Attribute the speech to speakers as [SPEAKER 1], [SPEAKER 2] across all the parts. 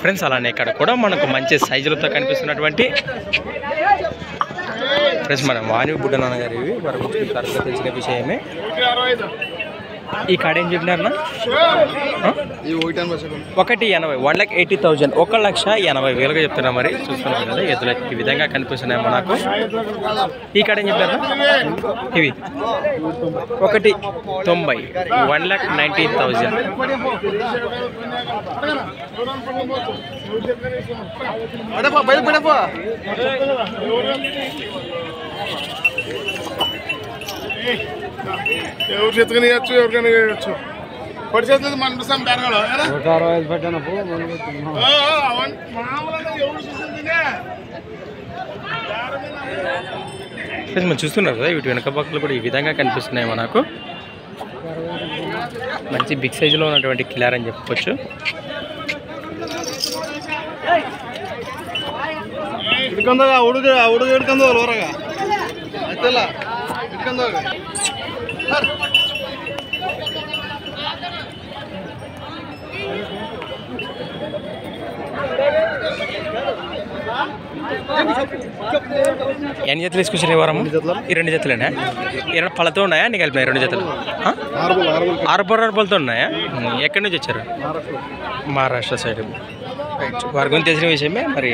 [SPEAKER 1] Friends అలానే ఇక్కడ కూడా మనకు మంచి సైజులతో కనిపిస్తున్నటువంటి ఫ్రెండ్స్ మన వాణి బుడ్డ నాన్నగారు ఇవి వారి గురించి తరచుగా తెలిసిన విషయమే. ఈ కాడ ఏం చెప్పినారన్నా? 1,80,000 1,80,000 1,80,000 చెప్తున్నా. మరి చూస్తున్నాం కదా ఎద్దులు ఈ విధంగా కనిపిస్తున్నాయి మనకు. ఈ కాడ ఏం చెప్పారా? ఇవి 1,90,000 1,90,000.
[SPEAKER 2] ఎవరు చేతుకొని ఇవ్వచ్చు, ఎవరికైనా ఇవ్వచ్చు. పడి చేతులు మన పుస్తకం పెరగల
[SPEAKER 1] మనం చూస్తున్నారు కదా వీటి వెనక పక్కలు కూడా ఈ విధంగా కనిపిస్తున్నాయి మనకు. మంచి బిగ్ సైజులో ఉన్నటువంటి కిలార్ అని చెప్పుకోవచ్చు.
[SPEAKER 2] ఇడుకుందా ఉడుగు ఇడుకుందో లోరగా అయితే ఇడుకుందో
[SPEAKER 1] ఎన్ని జతలు తీసుకొచ్చారు ఈ వారం? ఈ 2 జతలేనా? 2 పళ్ళతో ఉన్నాయా? నీకు కలిపినాయి 2 జతలు 6 పళ్ళతో ఉన్నాయా? ఎక్కడి నుంచి వచ్చారు? మహారాష్ట్ర సైడ్. వారి గురించి తెలిసిన విషయమే. మరి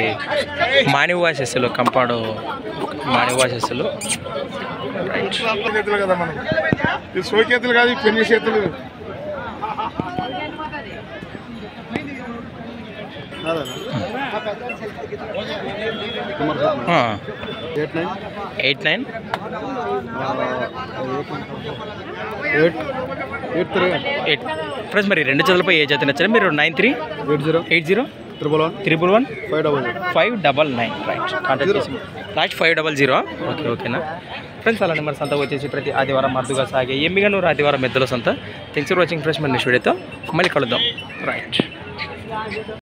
[SPEAKER 1] మాణివాసెస్సులు కంపాడు మాణివాసెస్సులు
[SPEAKER 2] చేతులు కదా మనం. ఇది సోకేతులు కాదు, పెళ్లి చేతులు.
[SPEAKER 1] ఎయిట్ నైన్ ఫ్రెండ్స్ మరి 2 జతలపై ఏ జత నచ్చారు మీరు? 9380 111 599 రైట్. కాంటాక్ట్ చేసి లాస్ట్ 500. ఓకేనా ఫ్రెండ్స్. అలానే మరి సంత వచ్చేసి ప్రతి ఆదివారం అరుదుగా సాగే ఎమ్మిగనూరు ఆదివారం ఎద్దుల సంత. Thanks for watching friends. మరి నెక్స్ట్ వీడియోతో మళ్ళీ కలుద్దాం. రైట్.